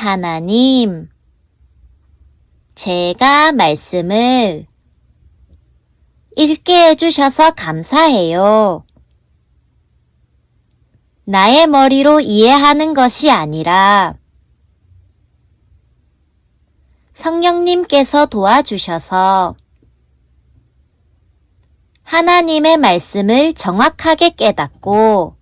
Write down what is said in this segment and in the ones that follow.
하나님, 제가 말씀을 읽게 해주셔서 감사해요. 나의 머리로 이해하는 것이 아니라 성령님께서 도와주셔서 하나님의 말씀을 정확하게 깨닫고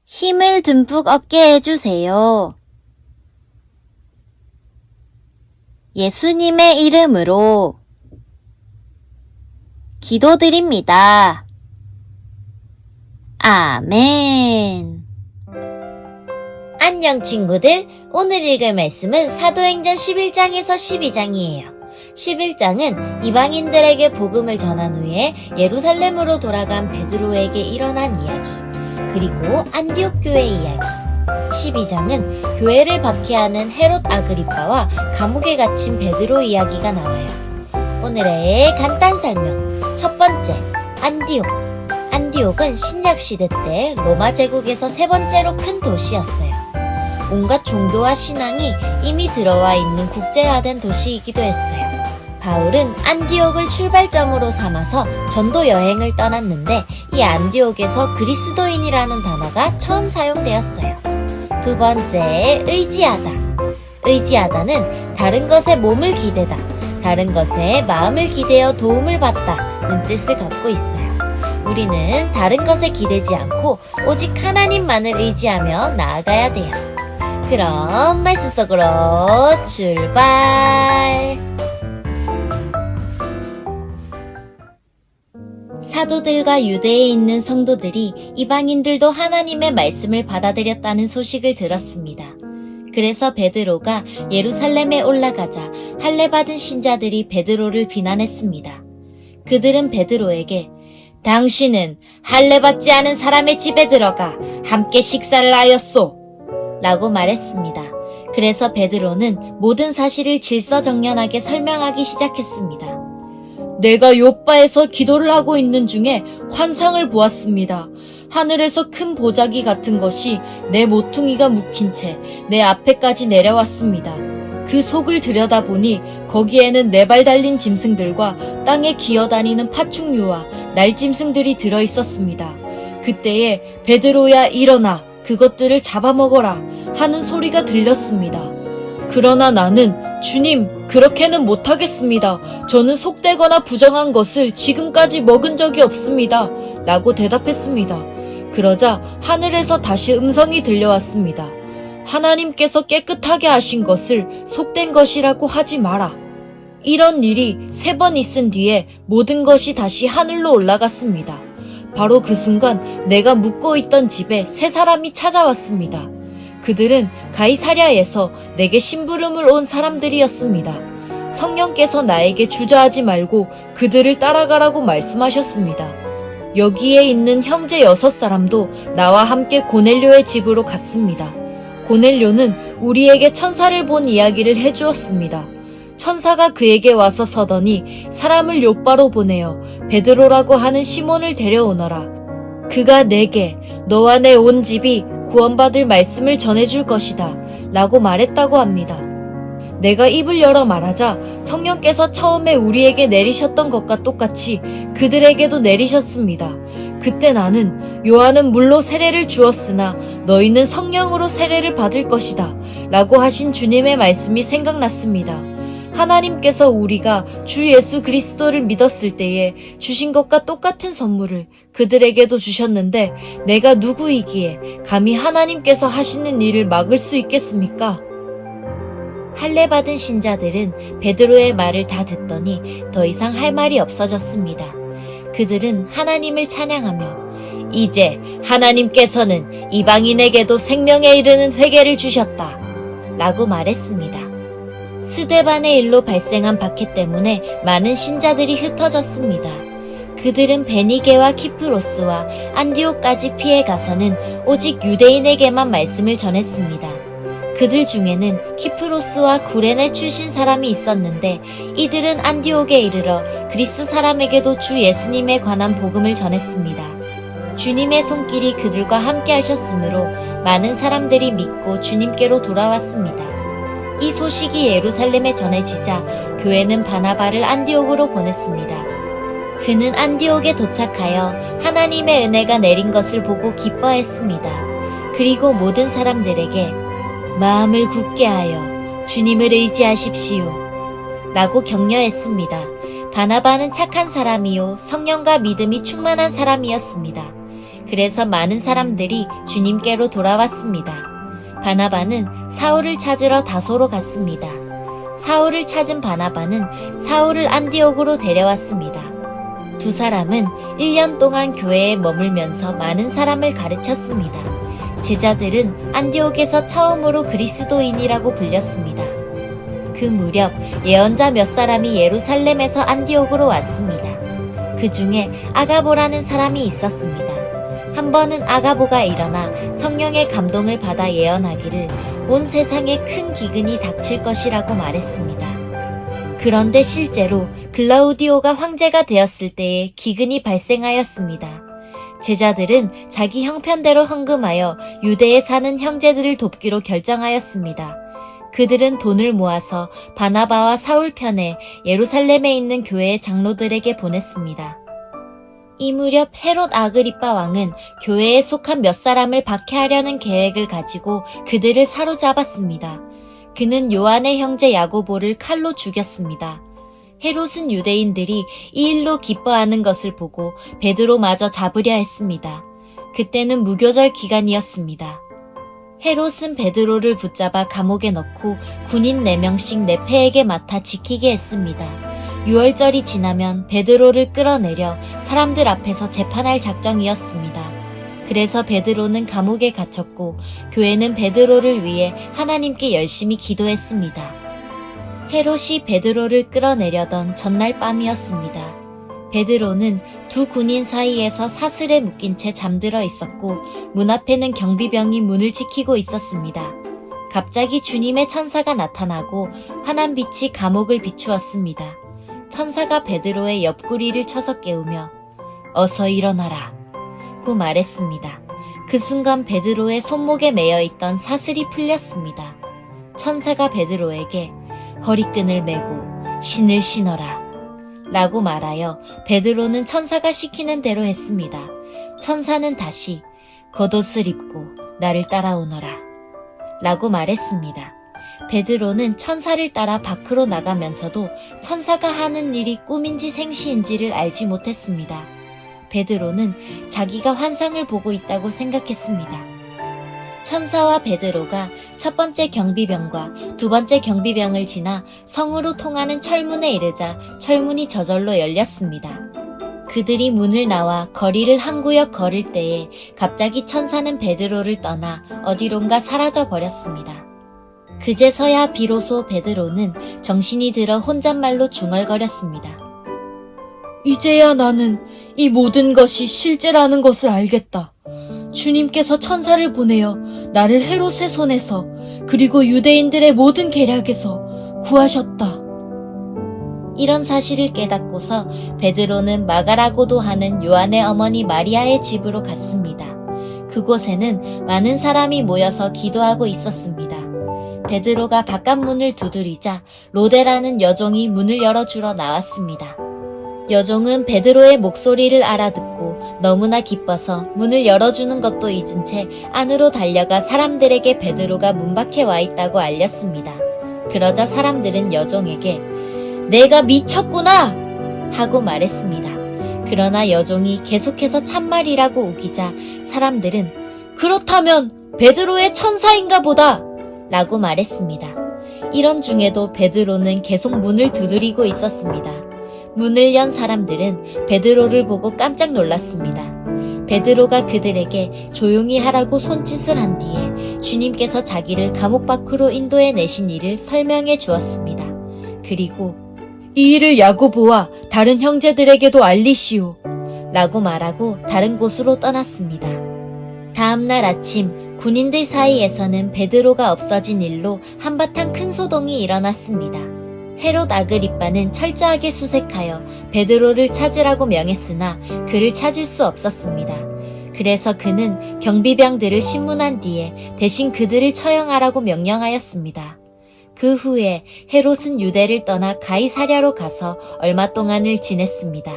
힘을 듬뿍 얻게 해주세요. 예수님의 이름으로 기도드립니다. 아멘. 안녕 친구들, 오늘 읽을 말씀은 사도행전 11장에서 12장이에요. 11장은 이방인들에게 복음을 전한 후에 예루살렘으로 돌아간 베드로에게 일어난 이야기, 그리고 안디옥 교회 이야기. 12장은 교회를 박해하는 헤롯 아그리빠와 감옥에 갇힌 베드로 이야기가 나와요. 오늘의 간단 설명. 첫 번째, 안디옥. 안디옥은 신약시대 때 로마 제국에서 세 번째로 큰 도시였어요. 온갖 종교와 신앙이 이미 들어와 있는 국제화된 도시이기도 했어요. 바울은 안디옥을 출발점으로 삼아서 전도 여행을 떠났는데 이 안디옥에서 그리스도인이라는 단어가 처음 사용되었어요. 두 번째, 의지하다. 의지하다는 다른 것에 몸을 기대다, 다른 것에 마음을 기대어 도움을 받다는 뜻을 갖고 있어요. 우리는 다른 것에 기대지 않고 오직 하나님만을 의지하며 나아가야 돼요. 그럼 말씀 속으로 출발! 사도들과 유대에 있는 성도들이 이방인들도 하나님의 말씀을 받아들였다는 소식을 들었습니다. 그래서 베드로가 예루살렘에 올라가자 할례받은 신자들이 베드로를 비난했습니다. 그들은 베드로에게 당신은 할례받지 않은 사람의 집에 들어가 함께 식사를 하였소 라고 말했습니다. 그래서 베드로는 모든 사실을 질서정연하게 설명하기 시작했습니다. 내가 요바에서 기도를 하고 있는 중에 환상을 보았습니다. 하늘에서 큰 보자기 같은 것이 내 모퉁이가 묵힌 채 내 앞에까지 내려왔습니다. 그 속을 들여다보니 거기에는 4발 달린 짐승들과 땅에 기어다니는 파충류와 날짐승들이 들어있었습니다. 그때에 베드로야 일어나 그것들을 잡아먹어라 하는 소리가 들렸습니다. 그러나 나는 주님, 그렇게는 못하겠습니다. 저는 속되거나 부정한 것을 지금까지 먹은 적이 없습니다. 라고 대답했습니다. 그러자 하늘에서 다시 음성이 들려왔습니다. 하나님께서 깨끗하게 하신 것을 속된 것이라고 하지 마라. 이런 일이 3번 있은 뒤에 모든 것이 다시 하늘로 올라갔습니다. 바로 그 순간 내가 묵고 있던 집에 3사람이 찾아왔습니다. 그들은 가이사랴에서 내게 심부름을 온 사람들이었습니다. 성령께서 나에게 주저하지 말고 그들을 따라가라고 말씀하셨습니다. 여기에 있는 형제 6사람도 나와 함께 고넬료의 집으로 갔습니다. 고넬료는 우리에게 천사를 본 이야기를 해주었습니다. 천사가 그에게 와서 서더니 사람을 요바로 보내어 베드로라고 하는 시몬을 데려오너라. 그가 내게 너와 내 온 집이 구원받을 말씀을 전해줄 것이다 라고 말했다고 합니다. 내가 입을 열어 말하자 성령께서 처음에 우리에게 내리셨던 것과 똑같이 그들에게도 내리셨습니다. 그때 나는 요한은 물로 세례를 주었으나 너희는 성령으로 세례를 받을 것이다 라고 하신 주님의 말씀이 생각났습니다. 하나님께서 우리가 주 예수 그리스도를 믿었을 때에 주신 것과 똑같은 선물을 그들에게도 주셨는데 내가 누구이기에 감히 하나님께서 하시는 일을 막을 수 있겠습니까? 할례받은 신자들은 베드로의 말을 다 듣더니 더 이상 할 말이 없어졌습니다. 그들은 하나님을 찬양하며 이제 하나님께서는 이방인에게도 생명에 이르는 회개를 주셨다 라고 말했습니다. 스데반의 일로 발생한 박해 때문에 많은 신자들이 흩어졌습니다. 그들은 베니게와 키프로스와 안디옥까지 피해 가서는 오직 유대인에게만 말씀을 전했습니다. 그들 중에는 키프로스와 구레네 출신 사람이 있었는데 이들은 안디옥에 이르러 그리스 사람에게도 주 예수님에 관한 복음을 전했습니다. 주님의 손길이 그들과 함께 하셨으므로 많은 사람들이 믿고 주님께로 돌아왔습니다. 이 소식이 예루살렘에 전해지자 교회는 바나바를 안디옥으로 보냈습니다. 그는 안디옥에 도착하여 하나님의 은혜가 내린 것을 보고 기뻐했습니다. 그리고 모든 사람들에게 마음을 굳게 하여 주님을 의지하십시오 라고 격려했습니다. 바나바는 착한 사람이요 성령과 믿음이 충만한 사람이었습니다. 그래서 많은 사람들이 주님께로 돌아왔습니다. 바나바는 사울을 찾으러 다소로 갔습니다. 사울을 찾은 바나바는 사울을 안디옥으로 데려왔습니다. 두 사람은 1년 동안 교회에 머물면서 많은 사람을 가르쳤습니다. 제자들은 안디옥에서 처음으로 그리스도인이라고 불렸습니다. 그 무렵 예언자 몇 사람이 예루살렘에서 안디옥으로 왔습니다. 그 중에 아가보라는 사람이 있었습니다. 한 번은 아가보가 일어나 성령의 감동을 받아 예언하기를 온 세상에 큰 기근이 닥칠 것이라고 말했습니다. 그런데 실제로 글라우디오가 황제가 되었을 때에 기근이 발생하였습니다. 제자들은 자기 형편대로 헌금하여 유대에 사는 형제들을 돕기로 결정하였습니다. 그들은 돈을 모아서 바나바와 사울 편에 예루살렘에 있는 교회의 장로들에게 보냈습니다. 이 무렵 헤롯 아그리빠 왕은 교회에 속한 몇 사람을 박해하려는 계획을 가지고 그들을 사로잡았습니다. 그는 요한의 형제 야고보를 칼로 죽였습니다. 헤롯은 유대인들이 이 일로 기뻐하는 것을 보고 베드로마저 잡으려 했습니다. 그때는 무교절 기간이었습니다. 헤롯은 베드로를 붙잡아 감옥에 넣고 군인 4명씩 네페에게 맡아 지키게 했습니다. 6월절이 지나면 베드로를 끌어내려 사람들 앞에서 재판할 작정이었습니다. 그래서 베드로는 감옥에 갇혔고 교회는 베드로를 위해 하나님께 열심히 기도했습니다. 헤롯이 베드로를 끌어내려던 전날 밤이었습니다. 베드로는 두 군인 사이에서 사슬에 묶인 채 잠들어 있었고 문 앞에는 경비병이 문을 지키고 있었습니다. 갑자기 주님의 천사가 나타나고 환한 빛이 감옥을 비추었습니다. 천사가 베드로의 옆구리를 쳐서 깨우며 어서 일어나라 고 말했습니다. 그 순간 베드로의 손목에 매여 있던 사슬이 풀렸습니다. 천사가 베드로에게 허리끈을 메고 신을 신어라 라고 말하여 베드로는 천사가 시키는 대로 했습니다. 천사는 다시 겉옷을 입고 나를 따라오너라 라고 말했습니다. 베드로는 천사를 따라 밖으로 나가면서도 천사가 하는 일이 꿈인지 생시인지를 알지 못했습니다. 베드로는 자기가 환상을 보고 있다고 생각했습니다. 천사와 베드로가 첫 번째 경비병과 두 번째 경비병을 지나 성으로 통하는 철문에 이르자 철문이 저절로 열렸습니다. 그들이 문을 나와 거리를 한 구역 걸을 때에 갑자기 천사는 베드로를 떠나 어디론가 사라져 버렸습니다. 그제서야 비로소 베드로는 정신이 들어 혼잣말로 중얼거렸습니다. 이제야 나는 이 모든 것이 실제라는 것을 알겠다. 주님께서 천사를 보내어 나를 헤롯의 손에서 그리고 유대인들의 모든 계략에서 구하셨다. 이런 사실을 깨닫고서 베드로는 마가라고도 하는 요한의 어머니 마리아의 집으로 갔습니다. 그곳에는 많은 사람이 모여서 기도하고 있었습니다. 베드로가 바깥문을 두드리자 로데라는 여종이 문을 열어주러 나왔습니다. 여종은 베드로의 목소리를 알아듣고 너무나 기뻐서 문을 열어주는 것도 잊은 채 안으로 달려가 사람들에게 베드로가 문 밖에 와 있다고 알렸습니다. 그러자 사람들은 여종에게 내가 미쳤구나! 하고 말했습니다. 그러나 여종이 계속해서 참말이라고 우기자 사람들은 그렇다면 베드로의 천사인가 보다! 라고 말했습니다. 이런 중에도 베드로는 계속 문을 두드리고 있었습니다. 문을 연 사람들은 베드로를 보고 깜짝 놀랐습니다. 베드로가 그들에게 조용히 하라고 손짓을 한 뒤에 주님께서 자기를 감옥 밖으로 인도해 내신 일을 설명해 주었습니다. 그리고 이 일을 야고보와 다른 형제들에게도 알리시오 라고 말하고 다른 곳으로 떠났습니다. 다음날 아침 군인들 사이에서는 베드로가 없어진 일로 한바탕 큰 소동이 일어났습니다. 헤롯 아그리빠는 철저하게 수색하여 베드로를 찾으라고 명했으나 그를 찾을 수 없었습니다. 그래서 그는 경비병들을 신문한 뒤에 대신 그들을 처형하라고 명령하였습니다. 그 후에 헤롯은 유대를 떠나 가이사랴로 가서 얼마 동안을 지냈습니다.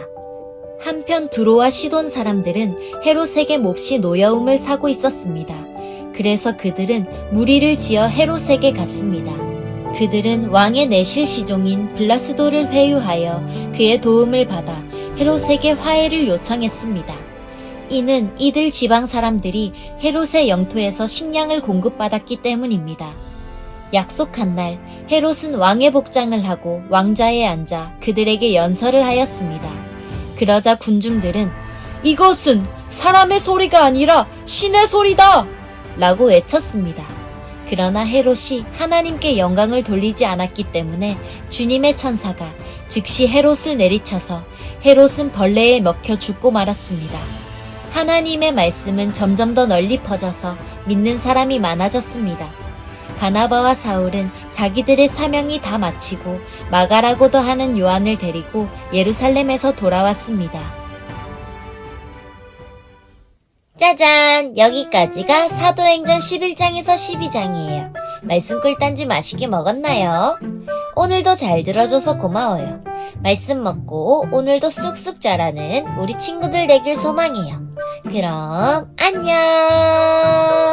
한편 두로와 시돈 사람들은 헤롯에게 몹시 노여움을 사고 있었습니다. 그래서 그들은 무리를 지어 헤롯에게 갔습니다. 그들은 왕의 내실 시종인 블라스도를 회유하여 그의 도움을 받아 헤롯에게 화해를 요청했습니다. 이는 이들 지방 사람들이 헤롯의 영토에서 식량을 공급받았기 때문입니다. 약속한 날 헤롯은 왕의 복장을 하고 왕자에 앉아 그들에게 연설을 하였습니다. 그러자 군중들은 이것은 사람의 소리가 아니라 신의 소리다! 라고 외쳤습니다. 그러나 헤롯이 하나님께 영광을 돌리지 않았기 때문에 주님의 천사가 즉시 헤롯을 내리쳐서 헤롯은 벌레에 먹혀 죽고 말았습니다. 하나님의 말씀은 점점 더 널리 퍼져서 믿는 사람이 많아졌습니다. 바나바와 사울은 자기들의 사명이 다 마치고 마가라고도 하는 요한을 데리고 예루살렘에서 돌아왔습니다. 짜잔! 여기까지가 사도행전 11장에서 12장이에요. 말씀 꿀단지 맛있게 먹었나요? 오늘도 잘 들어줘서 고마워요. 말씀 먹고 오늘도 쑥쑥 자라는 우리 친구들 되길 소망해요. 그럼 안녕!